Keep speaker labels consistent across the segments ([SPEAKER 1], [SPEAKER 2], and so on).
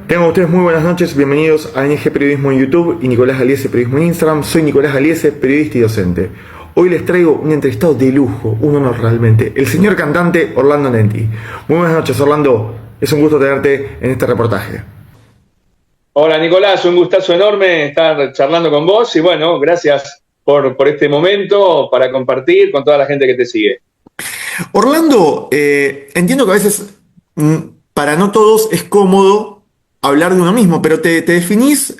[SPEAKER 1] Tengan ustedes muy buenas noches, bienvenidos a NG Periodismo en YouTube y Nicolás Galiese Periodismo en Instagram. Soy Nicolás Galiese, periodista y docente. Hoy les traigo un entrevistado de lujo, un honor realmente, el señor cantante Orlando Nenti. Muy buenas noches, Orlando, es un gusto tenerte en este reportaje.
[SPEAKER 2] Hola Nicolás, un gustazo enorme estar charlando con vos y bueno, gracias por este momento para compartir con toda la gente que te sigue.
[SPEAKER 1] Orlando, entiendo que a veces para no todos es cómodo hablar de uno mismo, pero ¿te definís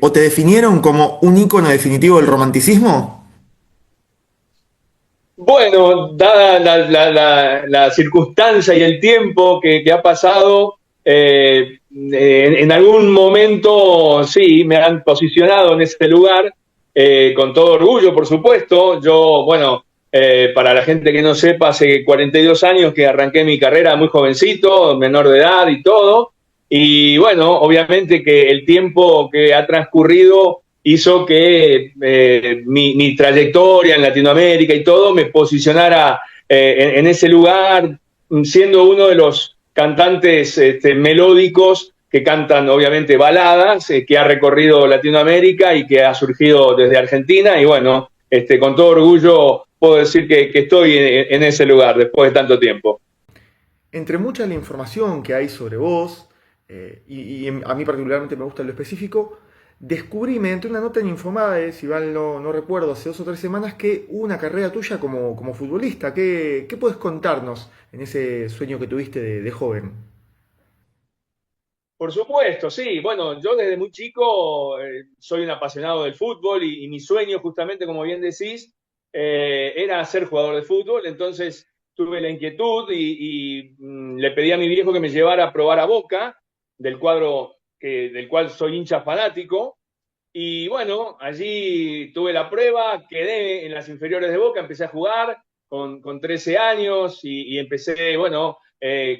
[SPEAKER 1] o te definieron como un ícono definitivo del romanticismo?
[SPEAKER 2] Bueno, dada la circunstancia y el tiempo que ha pasado, en algún momento sí, me han posicionado en ese lugar, con todo orgullo, por supuesto. Yo, bueno, para la gente que no sepa, hace 42 años que arranqué mi carrera muy jovencito, menor de edad y todo. Y bueno, obviamente que el tiempo que ha transcurrido hizo que mi trayectoria en Latinoamérica y todo me posicionara en ese lugar, siendo uno de los cantantes melódicos que cantan obviamente baladas, que ha recorrido Latinoamérica y que ha surgido desde Argentina. Y bueno, con todo orgullo puedo decir que estoy en ese lugar después de tanto tiempo.
[SPEAKER 1] Entre mucha la información que hay sobre vos, y a mí particularmente me gusta lo específico, descubrí mediante una nota en Infomade, si mal no recuerdo, hace 2 o 3 semanas, que hubo una carrera tuya como futbolista. ¿Qué puedes contarnos en ese sueño que tuviste de joven?
[SPEAKER 2] Por supuesto, sí. Bueno, yo desde muy chico soy un apasionado del fútbol y mi sueño, justamente como bien decís, era ser jugador de fútbol. Entonces tuve la inquietud y le pedí a mi viejo que me llevara a probar a Boca, del cuadro del cual soy hincha fanático. Y bueno, allí tuve la prueba, quedé en las inferiores de Boca, empecé a jugar con 13 años y empecé, bueno,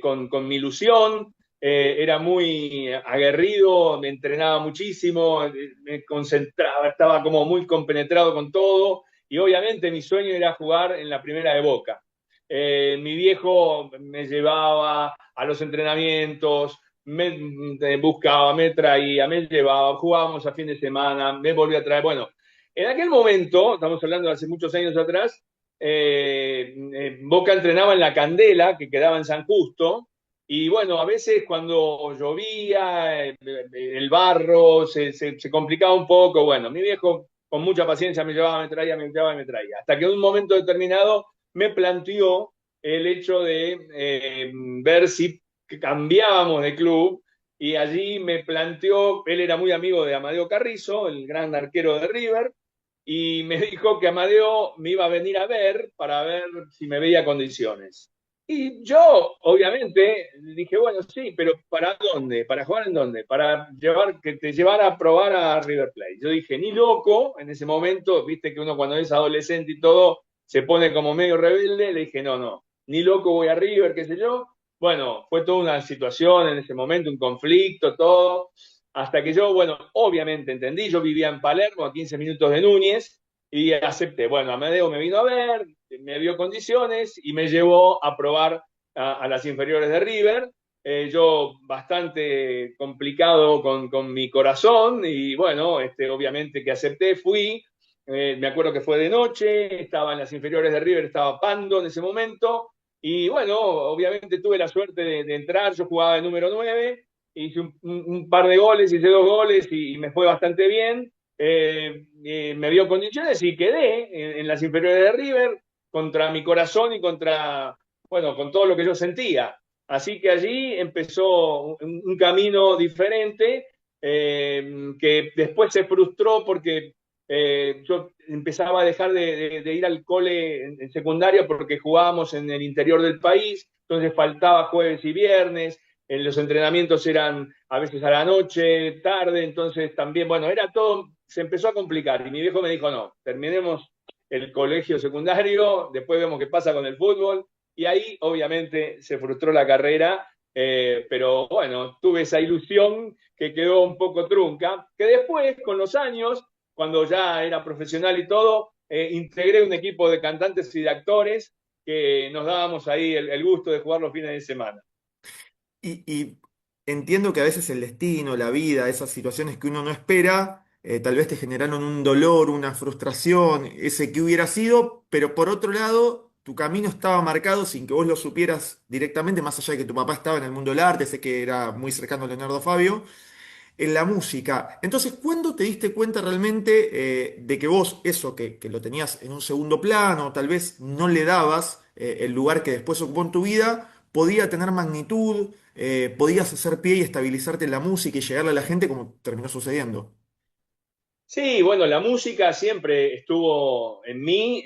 [SPEAKER 2] con mi ilusión. Era muy aguerrido, me entrenaba muchísimo, me concentraba, estaba como muy compenetrado con todo y obviamente mi sueño era jugar en la primera de Boca. Mi viejo me llevaba a los entrenamientos, me buscaba, me traía, me llevaba, jugábamos a fin de semana, me volvía a traer. Bueno, en aquel momento, estamos hablando de hace muchos años atrás, Boca entrenaba en la Candela, que quedaba en San Justo, y bueno, a veces cuando llovía, el barro se complicaba un poco. Bueno, mi viejo con mucha paciencia me llevaba, me traía, me llevaba y me traía. Hasta que en un momento determinado me planteó el hecho de ver si cambiábamos de club y allí me planteó, él era muy amigo de Amadeo Carrizo, el gran arquero de River, y me dijo que Amadeo me iba a venir a ver para ver si me veía condiciones. Y yo, obviamente, dije, bueno, sí, pero ¿para dónde? ¿Para jugar en dónde? Para llevar, que te llevara a probar a River Plate. Yo dije, ni loco, en ese momento, viste que uno cuando es adolescente y todo, se pone como medio rebelde, le dije, no, no, ni loco voy a River, qué sé yo. Bueno, fue toda una situación en ese momento, un conflicto, todo, hasta que yo, bueno, obviamente entendí, yo vivía en Palermo, a 15 minutos de Núñez, y acepté. Bueno, Amadeo me vino a ver, me dio condiciones y me llevó a probar a las inferiores de River. Yo bastante complicado con mi corazón y bueno, obviamente que acepté, fui. Me acuerdo que fue de noche, estaba en las inferiores de River, estaba Pando en ese momento. Y bueno, obviamente tuve la suerte de entrar, yo jugaba de número 9, hice un par de goles, hice 2 goles y me fue bastante bien. Me dio condiciones y quedé en las inferiores de River contra mi corazón y contra, bueno, con todo lo que yo sentía. Así que allí empezó un camino diferente, que después se frustró porque yo empezaba a dejar de ir al cole en secundaria porque jugábamos en el interior del país, entonces faltaba jueves y viernes, en los entrenamientos eran a veces a la noche, tarde, entonces también, bueno, era todo, se empezó a complicar y mi viejo me dijo, no, terminemos el colegio secundario, después vemos qué pasa con el fútbol y ahí obviamente se frustró la carrera, pero bueno, tuve esa ilusión que quedó un poco trunca, que después con los años, cuando ya era profesional y todo, integré un equipo de cantantes y de actores que nos dábamos ahí el gusto de jugar los fines de semana.
[SPEAKER 1] entiendo que a veces el destino, la vida, esas situaciones que uno no espera, tal vez te generaron un dolor, una frustración, ese que hubiera sido, pero por otro lado, tu camino estaba marcado sin que vos lo supieras directamente, más allá de que tu papá estaba en el mundo del arte, sé que era muy cercano a Leonardo Fabio, en la música. Entonces, ¿cuándo te diste cuenta realmente de que vos eso que lo tenías en un segundo plano, tal vez no le dabas el lugar que después ocupó en tu vida, podía tener magnitud, podías hacer pie y estabilizarte en la música y llegarle a la gente como terminó sucediendo?
[SPEAKER 2] Sí, bueno, la música siempre estuvo en mí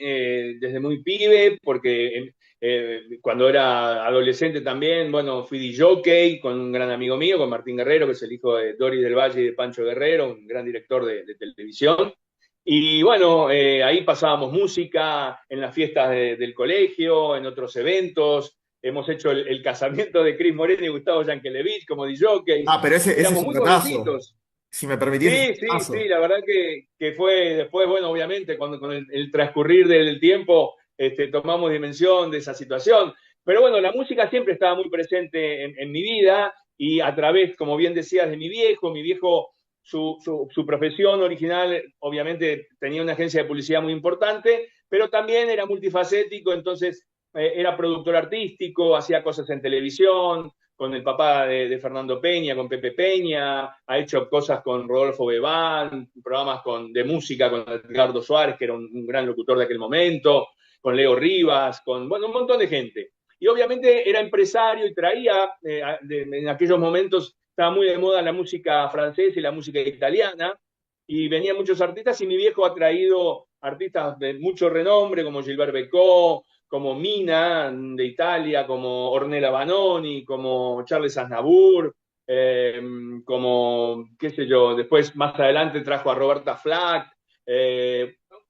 [SPEAKER 2] desde muy pibe, porque cuando era adolescente también, bueno, fui DJ con un gran amigo mío, con Martín Guerrero, que es el hijo de Doris del Valle y de Pancho Guerrero, un gran director de televisión. Y bueno, ahí pasábamos música en las fiestas del colegio, en otros eventos. Hemos hecho el casamiento de Cris Morena y Gustavo Yankelevich como DJs.
[SPEAKER 1] Ah, pero ese es
[SPEAKER 2] Éramos
[SPEAKER 1] un
[SPEAKER 2] muy
[SPEAKER 1] datazo.
[SPEAKER 2] jovencitos.
[SPEAKER 1] Si me permitís, es un
[SPEAKER 2] Sí, sí, sí,
[SPEAKER 1] datazo.
[SPEAKER 2] la verdad que fue después, bueno, obviamente, cuando con el transcurrir del tiempo tomamos dimensión de esa situación. Pero bueno, la música siempre estaba muy presente en mi vida y a través, como bien decías, de mi viejo, su profesión original, obviamente tenía una agencia de publicidad muy importante, pero también era multifacético, entonces era productor artístico, hacía cosas en televisión, con el papá de Fernando Peña, con Pepe Peña, ha hecho cosas con Rodolfo Bebán, programas de música con Edgardo Suárez, que era un gran locutor de aquel momento, con Leo Rivas, con bueno, un montón de gente. Y obviamente era empresario y traía, en aquellos momentos estaba muy de moda la música francesa y la música italiana, y venían muchos artistas, y mi viejo ha traído artistas de mucho renombre, como Gilbert Becot, como Mina de Italia, como Ornella Vanoni, como Charles Aznavour, eh, como, qué sé yo, después más adelante trajo a Roberta Flack,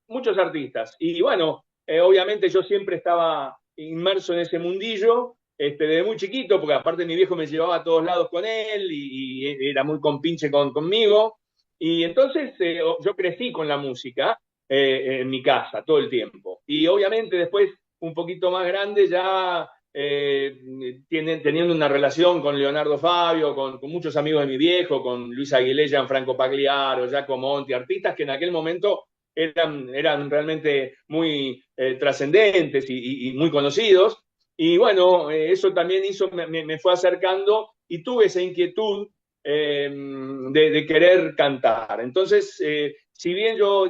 [SPEAKER 2] muchos artistas. Y bueno, obviamente yo siempre estaba inmerso en ese mundillo, desde muy chiquito, porque aparte mi viejo me llevaba a todos lados con él y era muy compinche conmigo. Y entonces yo crecí con la música en mi casa todo el tiempo. Y obviamente después un poquito más grande ya teniendo una relación con Leonardo Fabio, con muchos amigos de mi viejo, con Luis Aguilé, Gianfranco Pagliaro, Giacomo Monti, artistas que en aquel momento eran realmente muy trascendentes y muy conocidos. Y bueno, eso también me fue acercando y tuve esa inquietud de querer cantar. Entonces, si bien yo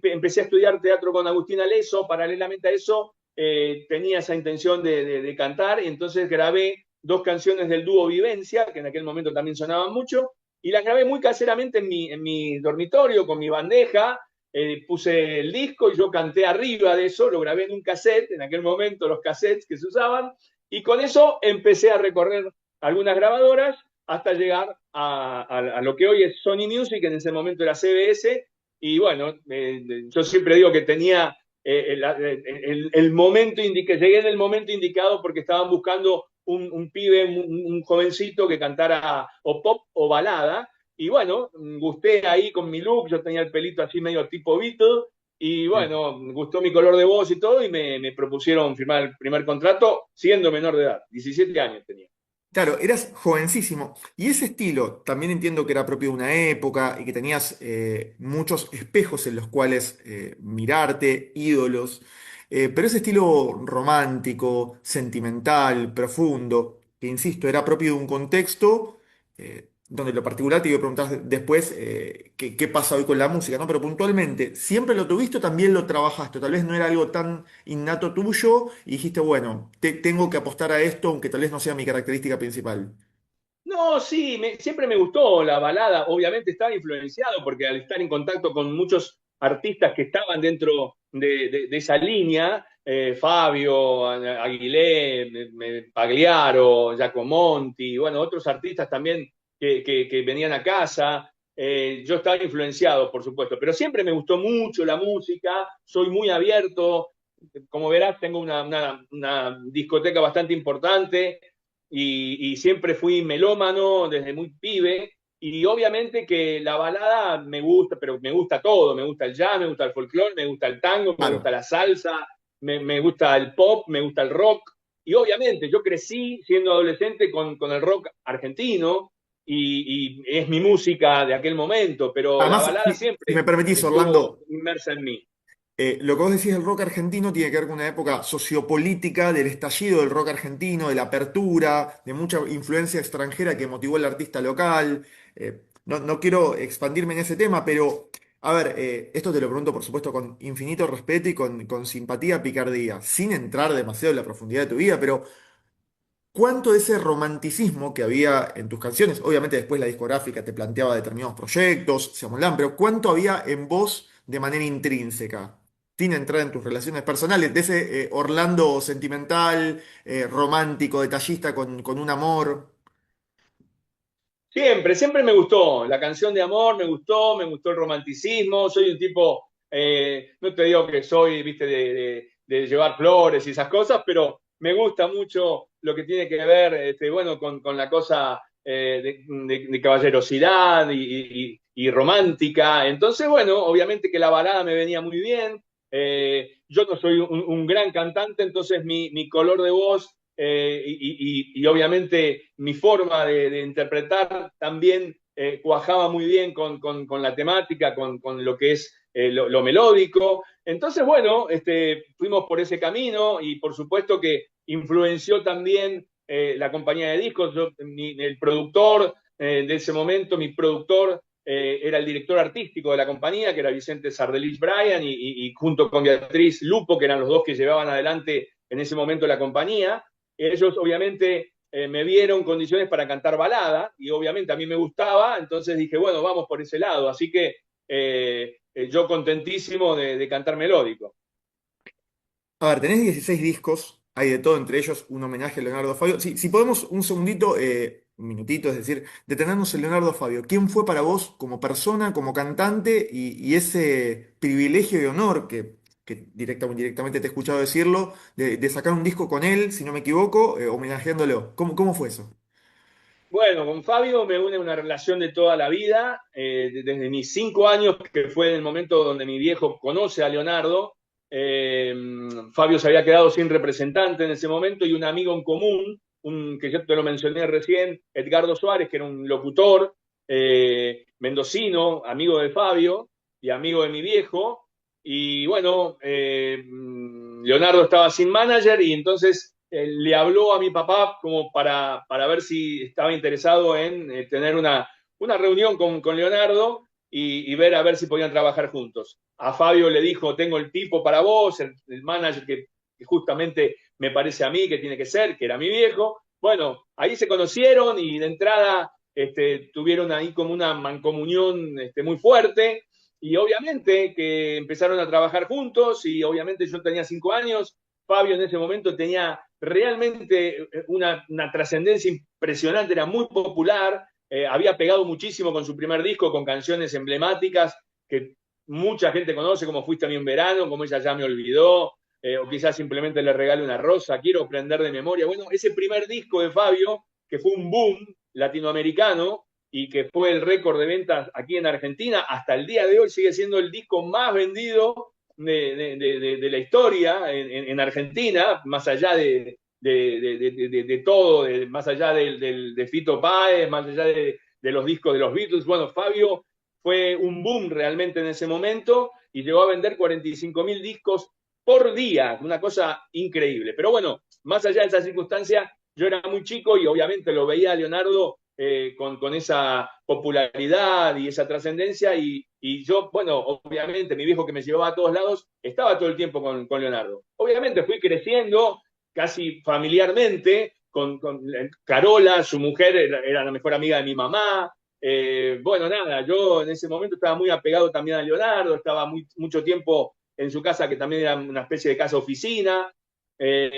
[SPEAKER 2] empecé a estudiar teatro con Agustín Aleso, paralelamente a eso tenía esa intención de cantar, y entonces grabé dos canciones del dúo Vivencia, que en aquel momento también sonaban mucho, y las grabé muy caseramente en mi dormitorio con mi bandeja, puse el disco y yo canté arriba de eso, lo grabé en un cassette, en aquel momento los cassettes que se usaban, y con eso empecé a recorrer algunas grabadoras hasta llegar a lo que hoy es Sony Music, en ese momento era CBS, y bueno, yo siempre digo que tenía el momento indicado, llegué en el momento indicado porque estaban buscando un pibe, un jovencito que cantara o pop o balada, y bueno, gusté ahí con mi look, yo tenía el pelito así medio tipo Beatle, y
[SPEAKER 1] Sí.
[SPEAKER 2] bueno, gustó mi color de voz y todo, y me propusieron firmar el primer contrato siendo menor de edad, 17 años tenía.
[SPEAKER 1] Claro, eras jovencísimo. Y ese estilo también entiendo que era propio de una época y que tenías muchos espejos en los cuales mirarte, ídolos. Pero ese estilo romántico, sentimental, profundo, que insisto, era propio de un contexto donde lo particular te iba a preguntar después qué pasa hoy con la música, ¿no? Pero puntualmente, ¿siempre lo tuviste o también lo trabajaste? Tal vez no era algo tan innato tuyo y dijiste, bueno, tengo que apostar a esto, aunque tal vez no sea mi característica principal.
[SPEAKER 2] No, sí, siempre me gustó la balada. Obviamente estaba influenciado porque al estar en contacto con muchos artistas que estaban dentro de esa línea, Fabio, Aguilé, Pagliaro, Giacomonti, bueno, otros artistas también que venían a casa. Yo estaba influenciado, por supuesto, pero siempre me gustó mucho la música, soy muy abierto. Como verás, tengo una discoteca bastante importante y siempre fui melómano desde muy pibe. Y obviamente que la balada me gusta, pero me gusta todo. Me gusta el jazz, me gusta el folclore, me gusta el tango, me gusta
[SPEAKER 1] Claro.
[SPEAKER 2] la salsa, me gusta el pop, me gusta el rock. Y obviamente yo crecí siendo adolescente con el rock argentino y es mi música de aquel momento, pero la
[SPEAKER 1] Además,
[SPEAKER 2] balada
[SPEAKER 1] si me
[SPEAKER 2] siempre
[SPEAKER 1] permitís,
[SPEAKER 2] estuvo
[SPEAKER 1] Orlando,
[SPEAKER 2] inmersa en mí.
[SPEAKER 1] lo que vos decís del rock argentino tiene que ver con una época sociopolítica, del estallido del rock argentino, de la apertura, de mucha influencia extranjera que motivó al artista local. No quiero expandirme en ese tema, pero a ver, esto te lo pregunto por supuesto con infinito respeto y con simpatía, picardía, sin entrar demasiado en la profundidad de tu vida, pero ¿cuánto de ese romanticismo que había en tus canciones? Obviamente después la discográfica te planteaba determinados proyectos, se amoldaban, pero ¿cuánto había en vos de manera intrínseca? Sin entrar en tus relaciones personales, de ese Orlando sentimental, romántico, detallista con un amor.
[SPEAKER 2] Siempre me gustó. La canción de amor me gustó el romanticismo. Soy un tipo, no te digo que soy, viste, de llevar flores y esas cosas, pero me gusta mucho lo que tiene que ver, bueno, con la cosa de caballerosidad y romántica. Entonces, bueno, obviamente que la balada me venía muy bien. Yo no soy un gran cantante, entonces mi color de voz y obviamente mi forma de interpretar también cuajaba muy bien con la temática, con lo que es lo melódico. Entonces, bueno, fuimos por ese camino y por supuesto que influenció también la compañía de discos. El productor de ese momento, mi productor, era el director artístico de la compañía, que era Vicente Sardelich Bryan, y junto con Beatriz Lupo, que eran los dos que llevaban adelante en ese momento la compañía. Ellos obviamente me vieron condiciones para cantar balada y obviamente a mí me gustaba, entonces dije, bueno, vamos por ese lado. Así que yo contentísimo de cantar melódico.
[SPEAKER 1] A ver, tenés 16 discos, hay de todo, entre ellos un homenaje a Leonardo Fabio. Si podemos un segundito, un minutito, es decir, detenernos en Leonardo Fabio. ¿Quién fue para vos como persona, como cantante y ese privilegio y honor que directa o indirectamente te he escuchado decirlo, de sacar un disco con él, si no me equivoco, homenajeándolo? ¿Cómo fue eso?
[SPEAKER 2] Bueno, con Fabio me une una relación de toda la vida, desde mis 5 años, que fue el momento donde mi viejo conoce a Leonardo. eh, Fabio se había quedado sin representante en ese momento y un amigo en común, que yo te lo mencioné recién, Edgardo Suárez, que era un locutor mendocino, amigo de Fabio y amigo de mi viejo. Y bueno, Leonardo estaba sin manager y entonces le habló a mi papá como para ver si estaba interesado en tener una reunión con Leonardo y ver a ver si podían trabajar juntos. A Fabio le dijo, tengo el tipo para vos, el manager que justamente me parece a mí que tiene que ser, que era mi viejo. Bueno, ahí se conocieron y de entrada tuvieron ahí como una mancomunión muy fuerte y obviamente que empezaron a trabajar juntos y obviamente yo tenía 5 años, Fabio en ese momento tenía realmente una trascendencia impresionante, era muy popular, había pegado muchísimo con su primer disco, con canciones emblemáticas que mucha gente conoce, como Fuiste a mí en verano, como Ella ya me olvidó, o quizás simplemente Le regale una rosa, Quiero aprender de memoria. Bueno, ese primer disco de Fabio, que fue un boom latinoamericano, y que fue el récord de ventas aquí en Argentina, hasta el día de hoy sigue siendo el disco más vendido de la historia en Argentina, más allá de todo, más allá de Fito Páez, más allá de los discos de los Beatles. Bueno, Fabio fue un boom realmente en ese momento y llegó a vender 45.000 discos por día, una cosa increíble. Pero bueno, más allá de esa circunstancia, yo era muy chico y obviamente lo veía a Leonardo con esa popularidad y esa trascendencia y yo, bueno, obviamente mi viejo que me llevaba a todos lados, estaba todo el tiempo con Leonardo. Obviamente fui creciendo casi familiarmente con Carola, su mujer era la mejor amiga de mi mamá. Bueno, nada, yo en ese momento estaba muy apegado también a Leonardo, estaba mucho tiempo en su casa, que también era una especie de casa oficina.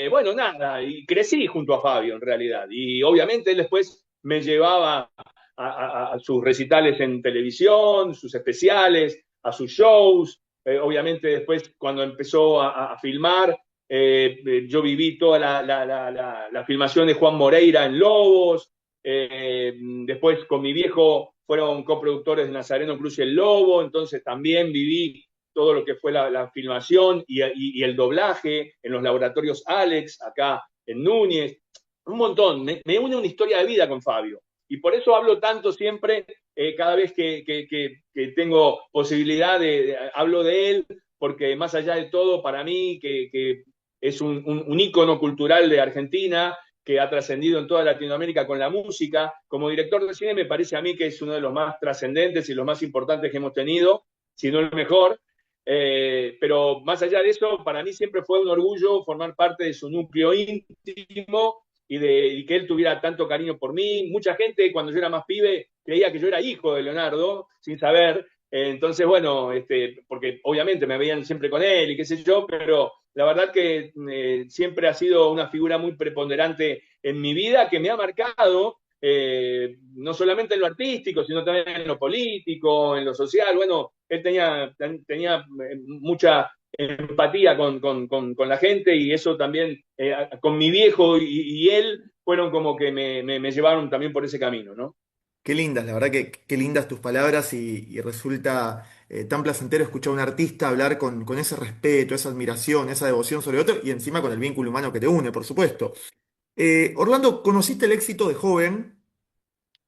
[SPEAKER 2] Bueno, nada, y crecí junto a Fabio en realidad. Y obviamente él después me llevaba a sus recitales en televisión, sus especiales, a sus shows. Obviamente después cuando empezó a filmar, yo viví toda la filmación de Juan Moreira en Lobos. Después con mi viejo fueron coproductores de Nazareno Cruz y el Lobo, entonces también viví todo lo que fue la filmación y el doblaje en los laboratorios Alex, acá en Núñez, un montón. Me une una historia de vida con Fabio. Y por eso hablo tanto siempre, cada vez que tengo posibilidad hablo de él, porque más allá de todo, para mí, que es un ícono cultural de Argentina, que ha trascendido en toda Latinoamérica con la música. Como director de cine me parece a mí que es uno de los más trascendentes y los más importantes que hemos tenido, si no el mejor. Pero más allá de eso, para mí siempre fue un orgullo formar parte de su núcleo íntimo y que él tuviera tanto cariño por mí. Mucha gente, cuando yo era más pibe, creía que yo era hijo de Leonardo, sin saber. Entonces, bueno, porque obviamente me veían siempre con él y qué sé yo, pero la verdad que siempre ha sido una figura muy preponderante en mi vida que me ha marcado, no solamente en lo artístico, sino también en lo político, en lo social. Bueno, él tenía mucha empatía con la gente y eso también, con mi viejo y él, fueron como que me llevaron también por ese camino, ¿no?
[SPEAKER 1] Qué lindas, la verdad que qué lindas tus palabras y resulta tan placentero escuchar a un artista hablar con ese respeto, esa admiración, esa devoción sobre otro y encima con el vínculo humano que te une, por supuesto. Orlando, conociste el éxito de joven,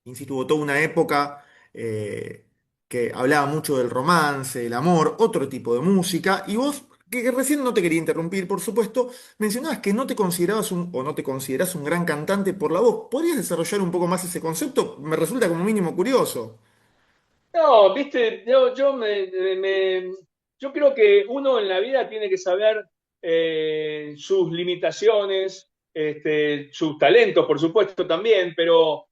[SPEAKER 1] insisto, hubo toda una época eh, que hablaba mucho del romance, el amor, otro tipo de música, y vos, que recién no te quería interrumpir, por supuesto, mencionabas que no te considerabas o no te considerás un gran cantante por la voz. ¿Podrías desarrollar un poco más ese concepto? Me resulta como mínimo curioso.
[SPEAKER 2] No, viste, yo creo que uno en la vida tiene que saber sus limitaciones, sus talentos, por supuesto, también, pero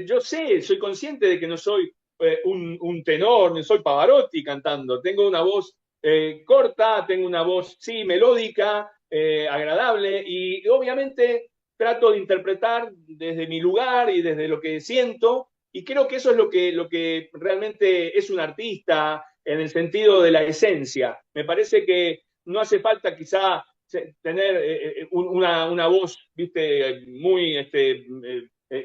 [SPEAKER 2] yo sé, soy consciente de que no soy un tenor, no soy Pavarotti cantando. Tengo una voz corta, tengo una voz, sí, melódica, agradable, y obviamente trato de interpretar desde mi lugar y desde lo que siento y creo que eso es lo que realmente es un artista en el sentido de la esencia. Me parece que no hace falta quizá tener una voz, viste, muy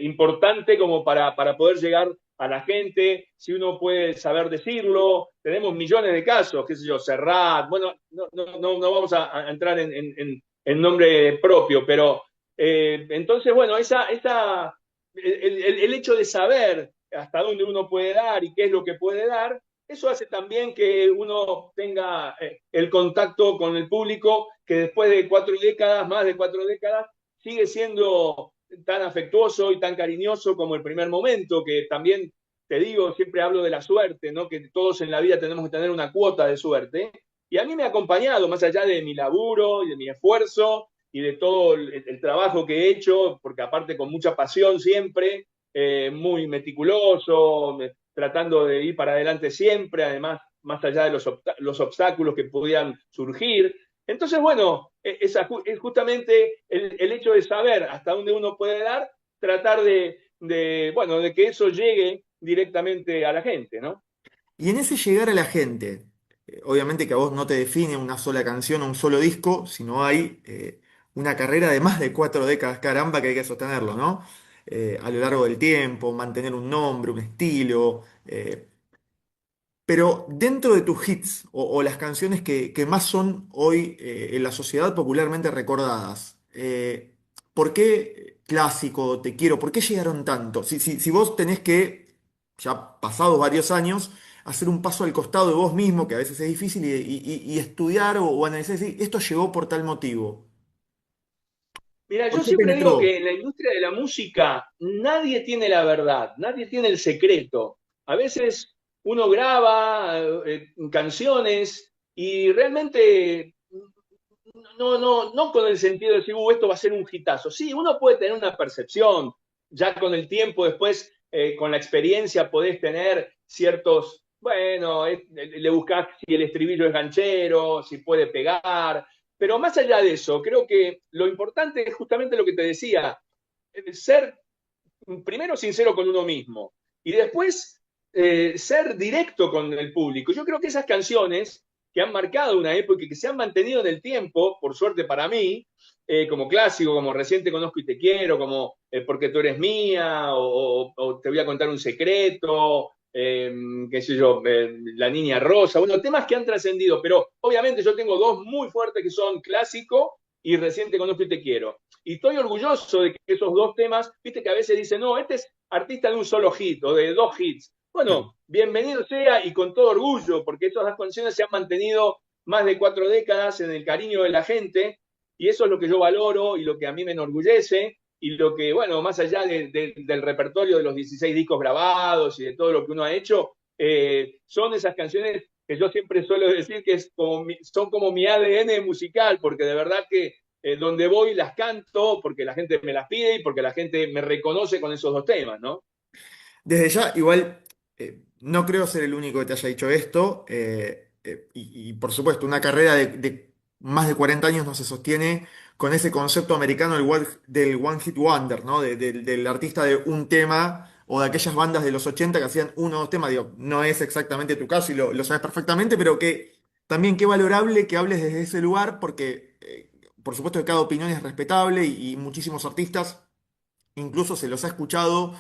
[SPEAKER 2] importante como para poder llegar a la gente, si uno puede saber decirlo. Tenemos millones de casos, qué sé yo, Serrat, bueno, no vamos a entrar en nombre propio, pero entonces, bueno, el hecho de saber hasta dónde uno puede dar y qué es lo que puede dar, eso hace también que uno tenga el contacto con el público que después de 4 décadas, más de 4 décadas, sigue siendo tan afectuoso y tan cariñoso como el primer momento, que también te digo, siempre hablo de la suerte, ¿no? Que todos en la vida tenemos que tener una cuota de suerte. Y a mí me ha acompañado, más allá de mi laburo y de mi esfuerzo, y de todo el trabajo que he hecho, porque aparte con mucha pasión siempre, muy meticuloso, tratando de ir para adelante siempre, además, más allá de los obstáculos que podían surgir. Entonces, bueno, es justamente el hecho de saber hasta dónde uno puede dar, tratar bueno, de que eso llegue directamente a la gente, ¿no?
[SPEAKER 1] Y en ese llegar a la gente, obviamente que a vos no te define una sola canción o un solo disco, sino hay una carrera de más de 4 décadas, caramba, que hay que sostenerlo, ¿no? A lo largo del tiempo, mantener un nombre, un estilo. Pero dentro de tus hits o las canciones que más son hoy en la sociedad popularmente recordadas, ¿por qué Clásico, Te quiero? ¿Por qué llegaron tanto? Si vos tenés que, ya pasados varios años, hacer un paso al costado de vos mismo, que a veces es difícil, y estudiar o analizar y decir, esto llegó por tal motivo.
[SPEAKER 2] Mira,
[SPEAKER 1] ¿Por
[SPEAKER 2] yo
[SPEAKER 1] qué
[SPEAKER 2] siempre digo
[SPEAKER 1] penetró?
[SPEAKER 2] que en la industria de la música nadie tiene la verdad, nadie tiene el secreto. A veces uno graba canciones y realmente no con el sentido de decir, esto va a ser un hitazo. Sí, uno puede tener una percepción, ya con el tiempo, después, con la experiencia, podés tener ciertos, bueno, le buscás si el estribillo es ganchero, si puede pegar, pero más allá de eso, creo que lo importante es justamente lo que te decía, ser primero sincero con uno mismo y después ser directo con el público. Yo creo que esas canciones que han marcado una época y que se han mantenido en el tiempo, por suerte para mí, como clásico, como Recién te conozco y te quiero, como Porque tú eres mía, o Te voy a contar un secreto, qué sé yo, La Niña Rosa, bueno, temas que han trascendido, pero obviamente yo tengo dos muy fuertes que son clásico y Recién te conozco y te quiero. Y estoy orgulloso de que esos dos temas, viste que a veces dicen, no, este es artista de un solo hit o de dos hits.
[SPEAKER 1] Claro.
[SPEAKER 2] Bueno, bienvenido sea y con todo orgullo, porque esas dos canciones se han mantenido más de 4 décadas en el cariño de la gente, y eso es lo que yo valoro y lo que a mí me enorgullece, y lo que, bueno, más allá del repertorio de los 16 discos grabados y de todo lo que uno ha hecho, son esas canciones que yo siempre suelo decir que son como mi ADN musical, porque de verdad que donde voy las canto, porque la gente me las pide y porque la gente me reconoce con esos dos temas, ¿no?
[SPEAKER 1] Desde ya, igual, no creo ser el único que te haya dicho esto, y por supuesto, una carrera de más de 40 años no se sostiene con ese concepto americano del One Hit Wonder, ¿no? Del artista de un tema o de aquellas bandas de los 80 que hacían uno o dos temas. Digo, no es exactamente tu caso y lo sabes perfectamente, pero que también qué valorable que hables desde ese lugar, porque por supuesto que cada opinión es respetable y muchísimos artistas incluso se los ha escuchado,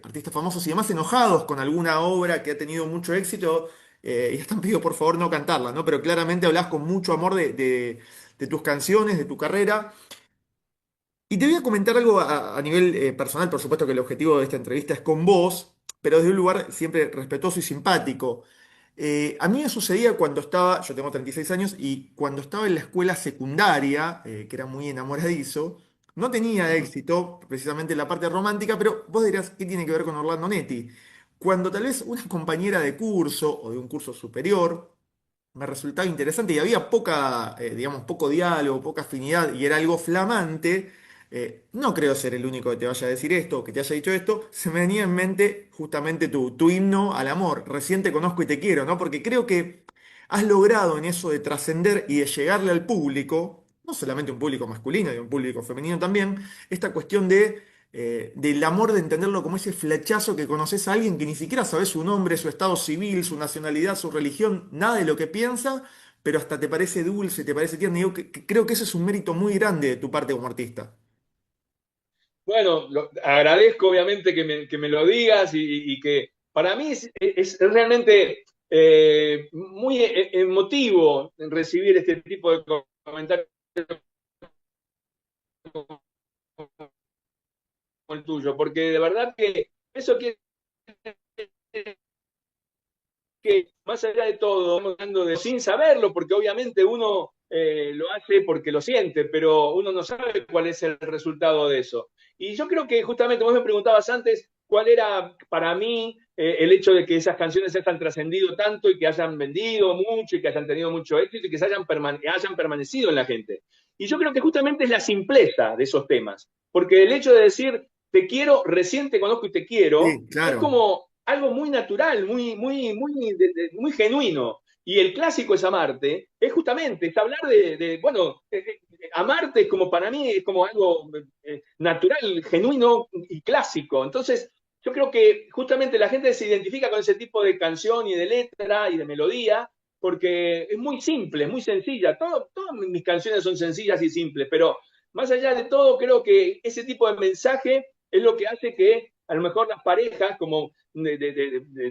[SPEAKER 1] artistas famosos y demás enojados con alguna obra que ha tenido mucho éxito, y están pidiendo por favor no cantarla, ¿no? Pero claramente hablas con mucho amor de tus canciones, de tu carrera. Y te voy a comentar algo a nivel personal, por supuesto que el objetivo de esta entrevista es con vos, pero desde un lugar siempre respetuoso y simpático. A mí me sucedía cuando estaba, yo tengo 36 años, y cuando estaba en la escuela secundaria, que era muy enamoradizo, no tenía éxito precisamente en la parte romántica, pero vos dirás, ¿qué tiene que ver con Orlando Netti? Cuando tal vez una compañera de curso o de un curso superior me resultaba interesante y había poca, digamos, poco diálogo, poca afinidad y era algo flamante, no creo ser el único que te vaya a decir esto o que te haya dicho esto, se me venía en mente justamente tu himno al amor, recién te conozco y te quiero, ¿no? Porque creo que has logrado en eso de trascender y de llegarle al público, no solamente un público masculino, y un público femenino también, esta cuestión del amor, de entenderlo como ese flechazo que conoces a alguien que ni siquiera sabes su nombre, su estado civil, su nacionalidad, su religión, nada de lo que piensa, pero hasta te parece dulce, te parece tierno. Y digo que creo que ese es un mérito muy grande de tu parte como artista.
[SPEAKER 2] Bueno, agradezco obviamente que me lo digas y que para mí es realmente muy emotivo recibir este tipo de comentarios como el tuyo, porque de verdad que eso quiere que más allá de todo, estamos hablando de sin saberlo, porque obviamente uno lo hace porque lo siente, pero uno no sabe cuál es el resultado de eso. Y yo creo que justamente vos me preguntabas antes cuál era para mí el hecho de que esas canciones hayan trascendido tanto y que hayan vendido mucho y que hayan tenido mucho éxito y que hayan permanecido en la gente. Y yo creo que justamente es la simpleza de esos temas, porque el hecho de decir te quiero, recién te conozco y te quiero,
[SPEAKER 1] Sí,
[SPEAKER 2] es
[SPEAKER 1] claro.
[SPEAKER 2] como algo muy natural, muy genuino. Y el clásico es amarte, es justamente, es hablar bueno, amarte es como para mí, es como algo natural, genuino y clásico. Entonces, yo creo que justamente la gente se identifica con ese tipo de canción y de letra y de melodía, porque es muy simple, es muy sencilla. Todas mis canciones son sencillas y simples, pero más allá de todo, creo que ese tipo de mensaje es lo que hace que a lo mejor las parejas, como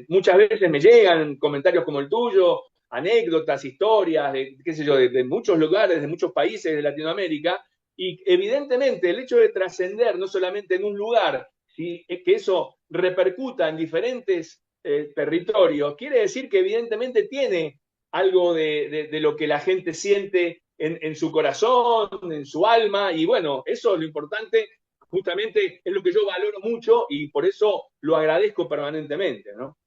[SPEAKER 2] muchas veces me llegan comentarios como el tuyo, anécdotas, historias, qué sé yo, de muchos lugares, de muchos países de Latinoamérica, y evidentemente el hecho de trascender no solamente en un lugar, que eso repercuta en diferentes territorios, quiere decir que evidentemente tiene algo de lo que la gente siente en su corazón, en su alma, y bueno, eso es lo importante, justamente es lo que yo valoro mucho y por eso lo agradezco permanentemente, ¿no?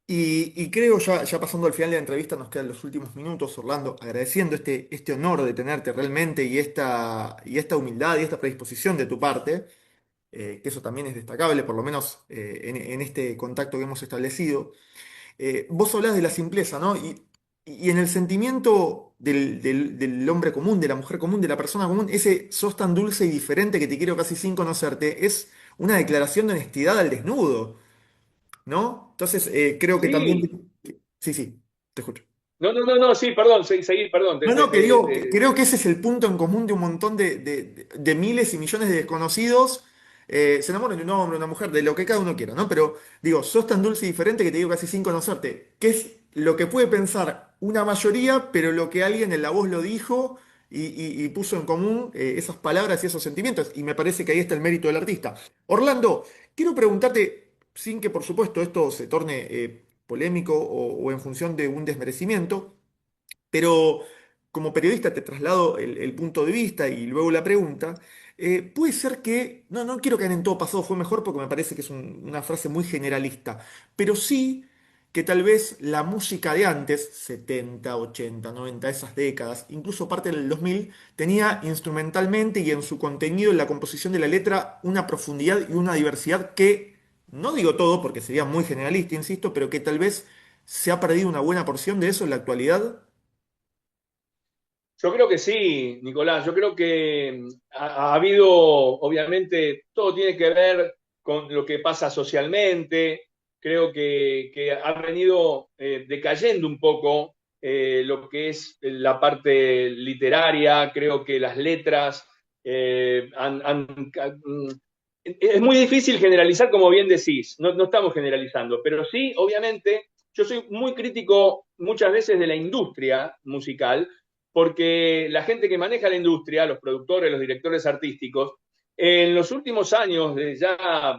[SPEAKER 1] Y creo, ya pasando al final de la entrevista, nos quedan los últimos minutos, Orlando, agradeciendo este honor de tenerte realmente y esta humildad y esta predisposición de tu parte, que eso también es destacable, por lo menos en este contacto que hemos establecido. Vos hablás de la simpleza, ¿no? Y en el sentimiento del hombre común, de la mujer común, de la persona común, ese sos tan dulce y diferente que te quiero casi sin conocerte, es una declaración de honestidad al desnudo, ¿no? Entonces, creo que también...
[SPEAKER 2] Sí,
[SPEAKER 1] Sí, sí, te escucho.
[SPEAKER 2] no, sí, perdón, seguí, perdón.
[SPEAKER 1] No, no, que digo, que creo que ese es el punto en común de un montón de miles y millones de desconocidos. Se enamoran de un hombre, una mujer, de lo que cada uno quiera, ¿no? Pero digo, sos tan dulce y diferente que te digo casi sin conocerte, que es lo que puede pensar una mayoría, pero lo que alguien en la voz lo dijo y puso en común esas palabras y esos sentimientos. Y me parece que ahí está el mérito del artista. Orlando, quiero preguntarte, sin que por supuesto esto se torne polémico o en función de un desmerecimiento, pero como periodista te traslado el punto de vista y luego la pregunta. Puede ser que, no quiero caer en todo pasado fue mejor porque me parece que es una frase muy generalista, pero sí que tal vez la música de antes, 70 80 90 esas décadas, incluso parte del 2000 tenía instrumentalmente y en su contenido, en la composición de la letra, una profundidad y una diversidad que, no digo todo porque sería muy generalista, insisto, pero que tal vez se ha perdido una buena porción de eso en la actualidad.
[SPEAKER 2] Yo creo que sí, Nicolás. Yo creo que ha habido, obviamente, todo tiene que ver con lo que pasa socialmente. Creo que ha venido decayendo un poco lo que es la parte literaria. Creo que las letras es muy difícil generalizar, como bien decís. No, no estamos generalizando, pero sí, obviamente, yo soy muy crítico muchas veces de la industria musical porque la gente que maneja la industria, los productores, los directores artísticos, en los últimos años, de ya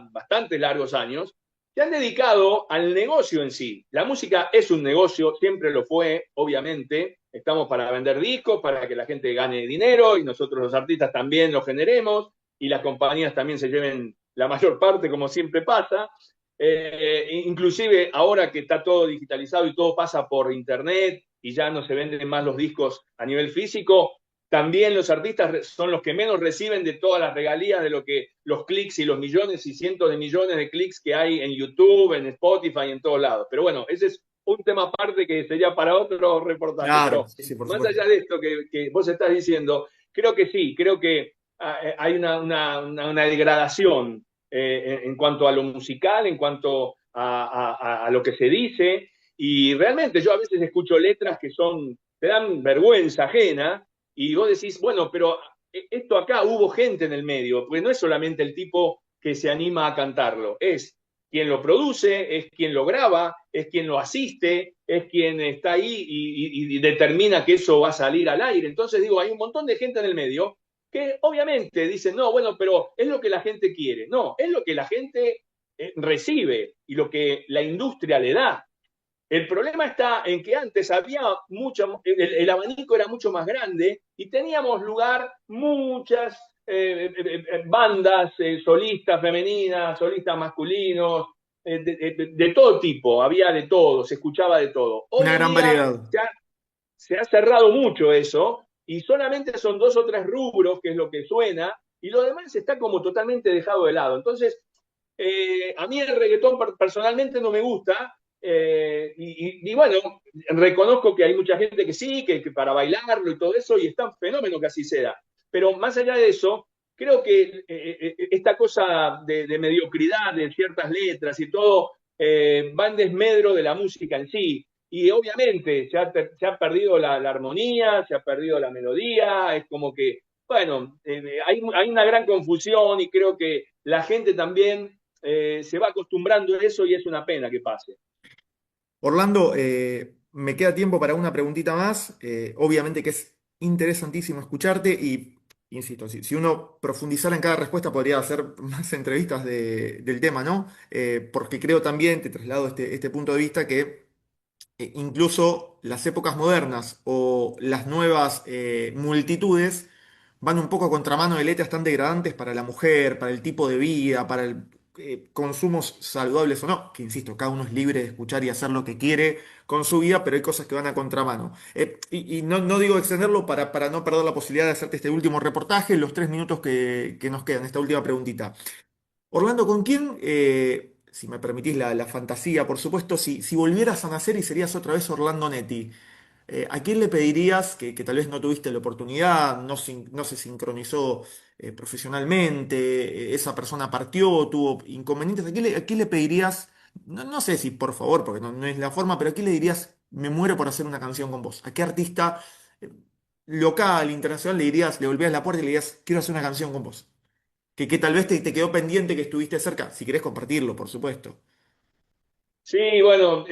[SPEAKER 2] bastante largos años, se han dedicado al negocio en sí. La música es un negocio, siempre lo fue, obviamente. Estamos para vender discos, para que la gente gane dinero y nosotros los artistas también lo generemos y las compañías también se lleven la mayor parte, como siempre pasa. Inclusive ahora que está todo digitalizado y todo pasa por internet y ya no se venden más los discos a nivel físico, también los artistas son los que menos reciben de todas las regalías de lo que los clics y los millones y cientos de millones de clics que hay en YouTube, en Spotify, en todos lados. Pero bueno, ese es un tema aparte que sería para otro reportaje.
[SPEAKER 1] Claro,
[SPEAKER 2] Pero
[SPEAKER 1] sí, sí, por
[SPEAKER 2] más
[SPEAKER 1] supuesto.
[SPEAKER 2] allá de esto que vos estás diciendo, creo que sí, creo que hay una degradación en cuanto a lo musical, en cuanto a lo que se dice, y realmente yo a veces escucho letras que son, te dan vergüenza ajena, y vos decís, bueno, pero esto acá hubo gente en el medio, porque no es solamente el tipo que se anima a cantarlo, es quien lo produce, es quien lo graba, es quien lo asiste, es quien está ahí y determina que eso va a salir al aire. Entonces digo, hay un montón de gente en el medio que obviamente dicen, no, bueno, pero es lo que la gente quiere. No, es lo que la gente recibe y lo que la industria le da. El problema está en que antes había mucho, el abanico era mucho más grande y teníamos lugar muchas bandas solistas femeninas, solistas masculinos, de todo tipo, había de todo, se escuchaba de todo. Hoy
[SPEAKER 1] Una
[SPEAKER 2] en
[SPEAKER 1] gran
[SPEAKER 2] día
[SPEAKER 1] variedad.
[SPEAKER 2] ya se ha cerrado mucho eso y solamente son dos o tres rubros, que es lo que suena, y lo demás está como totalmente dejado de lado. Entonces, a mí el reggaetón personalmente no me gusta, bueno, reconozco que hay mucha gente que sí, que para bailarlo y todo eso, y está un fenómeno que así sea. Pero más allá de eso, creo que esta cosa de mediocridad de ciertas letras y todo va en desmedro de la música en sí. Y obviamente se ha perdido la armonía, se ha perdido la melodía, es como que, bueno, hay una gran confusión y creo que la gente también se va acostumbrando a eso y es una pena que pase.
[SPEAKER 1] Orlando, me queda tiempo para una preguntita más. Obviamente que es interesantísimo escucharte y, insisto, si uno profundizara en cada respuesta podría hacer más entrevistas del tema, ¿no? Porque creo también, te traslado este punto de vista, que incluso las épocas modernas o las nuevas multitudes van un poco a contramano de letras tan degradantes para la mujer, para el tipo de vida, para el consumos saludables o no, que insisto, cada uno es libre de escuchar y hacer lo que quiere con su vida, pero hay cosas que van a contramano. Y no digo extenderlo para no perder la posibilidad de hacerte este último reportaje, los 3 minutos que nos quedan, esta última preguntita. Orlando, ¿con quién, si me permitís la fantasía, por supuesto, si volvieras a nacer y serías otra vez Orlando Netti, ¿a quién le pedirías que tal vez no tuviste la oportunidad, no se sincronizó profesionalmente, esa persona partió, tuvo inconvenientes? ¿A quién le pedirías, no sé si por favor, porque no es la forma, pero a quién le dirías, me muero por hacer una canción con vos? ¿A qué artista eh, local, internacional le dirías, le volvías la puerta y le dirías, quiero hacer una canción con vos? Que tal vez te quedó pendiente que estuviste cerca, si querés compartirlo, por supuesto.
[SPEAKER 2] Sí, bueno,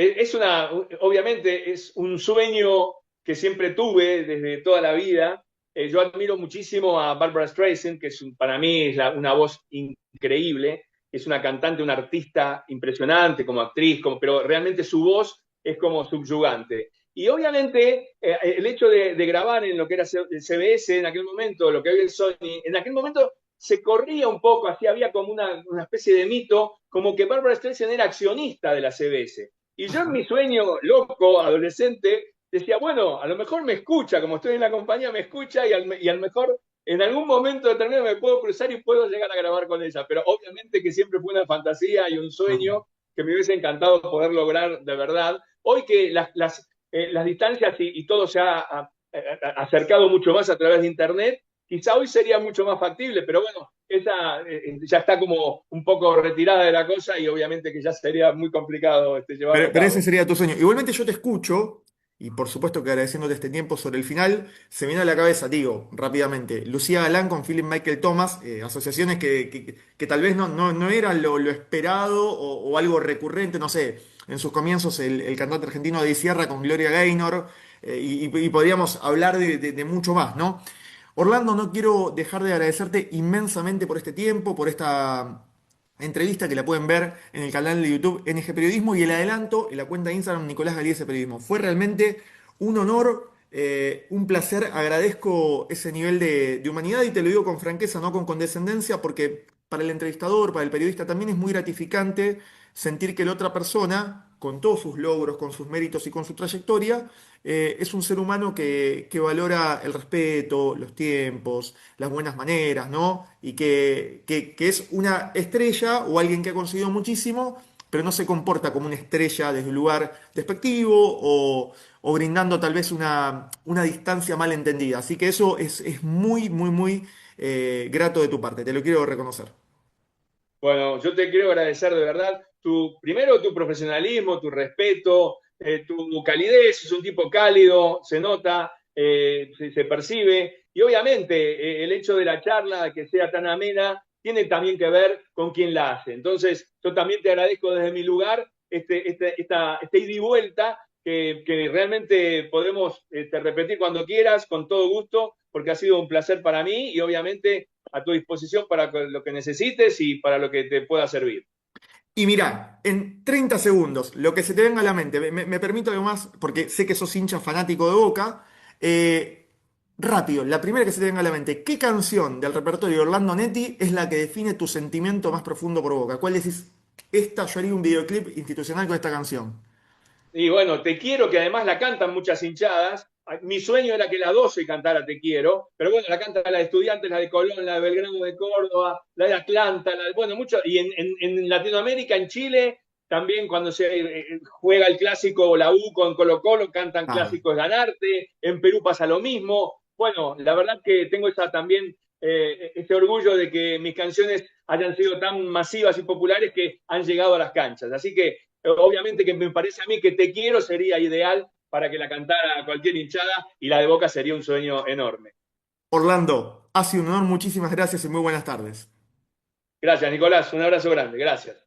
[SPEAKER 2] obviamente es un sueño que siempre tuve desde toda la vida. yo admiro muchísimo a Barbara Streisand, que para mí es una voz increíble, es una cantante, una artista impresionante como actriz, pero realmente su voz es como subyugante. Y obviamente el hecho de grabar en lo que era el CBS en aquel momento, lo que hoy es Sony, en aquel momento se corría un poco, así había como una especie de mito, como que Barbara Streisand era accionista de la CBS. Y yo en
[SPEAKER 1] Ajá.
[SPEAKER 2] mi sueño loco, adolescente, decía, bueno, a lo mejor me escucha, como estoy en la compañía, me escucha y a lo mejor en algún momento determinado me puedo cruzar y puedo llegar a grabar con ella. Pero obviamente que siempre fue una fantasía y un
[SPEAKER 1] Mm.
[SPEAKER 2] sueño que me hubiese encantado poder lograr de verdad. Hoy que las distancias y todo se ha acercado mucho más a través de Internet, quizá hoy sería mucho más factible, pero bueno, esa ya está como un poco retirada de la cosa y obviamente que ya sería muy complicado llevarlo a
[SPEAKER 1] Pero ese
[SPEAKER 2] cabo.
[SPEAKER 1] sería tu sueño. Igualmente yo te escucho, y por supuesto que agradeciéndote este tiempo sobre el final, se me viene a la cabeza, digo, rápidamente, Lucía Galán con Philip Michael Thomas, asociaciones que tal vez no eran lo esperado o algo recurrente, no sé, en sus comienzos el cantante argentino de Sierra con Gloria Gaynor, y podríamos hablar de mucho más, ¿no? Orlando, no quiero dejar de agradecerte inmensamente por este tiempo, por esta entrevista que la pueden ver en el canal de YouTube NG Periodismo y el adelanto en la cuenta de Instagram Nicolás Galiese Periodismo. Fue realmente un honor, un placer. Agradezco ese nivel de humanidad y te lo digo con franqueza, no con condescendencia, porque para el entrevistador, para el periodista también es muy gratificante sentir que la otra persona, con todos sus logros, con sus méritos y con su trayectoria, es un ser humano que valora el respeto, los tiempos, las buenas maneras, ¿no? Y que es una estrella o alguien que ha conseguido muchísimo, pero no se comporta como una estrella desde un lugar despectivo o brindando tal vez una distancia mal entendida. Así que eso es muy, muy, muy grato de tu parte, te lo quiero reconocer.
[SPEAKER 2] Bueno, yo te quiero agradecer de verdad primero tu profesionalismo, tu respeto, tu calidez, es un tipo cálido, se nota, se percibe, y obviamente el hecho de la charla que sea tan amena tiene también que ver con quién la hace. Entonces, yo también te agradezco desde mi lugar esta ida y vuelta que realmente podemos repetir cuando quieras, con todo gusto, porque ha sido un placer para mí y obviamente a tu disposición para lo que necesites y para lo que te pueda servir.
[SPEAKER 1] Y mirá, en 30 segundos, lo que se te venga a la mente, me permito además, porque sé que sos hincha fanático de Boca, rápido, la primera que se te venga a la mente, ¿qué canción del repertorio de Orlando Netti es la que define tu sentimiento más profundo por Boca? ¿Cuál decís, esta, yo haría un videoclip institucional con esta canción?
[SPEAKER 2] Y bueno, Te Quiero, que además la cantan muchas hinchadas. Mi sueño era que la 12 cantara Te Quiero, pero bueno, la canta la de Estudiantes, la de Colón, la de Belgrano de Córdoba, la de Atlanta, bueno, mucho. Y en Latinoamérica, en Chile, también cuando se juega el clásico, la U con Colo Colo, cantan
[SPEAKER 1] Claro.
[SPEAKER 2] clásicos Ganarte. En Perú pasa lo mismo. Bueno, la verdad que tengo también ese orgullo de que mis canciones hayan sido tan masivas y populares que han llegado a las canchas. Así que obviamente que me parece a mí que Te Quiero sería ideal para que la cantara cualquier hinchada y la de Boca sería un sueño enorme.
[SPEAKER 1] Orlando, ha sido un honor, muchísimas gracias y muy buenas tardes.
[SPEAKER 2] Gracias, Nicolás. Un abrazo grande. Gracias.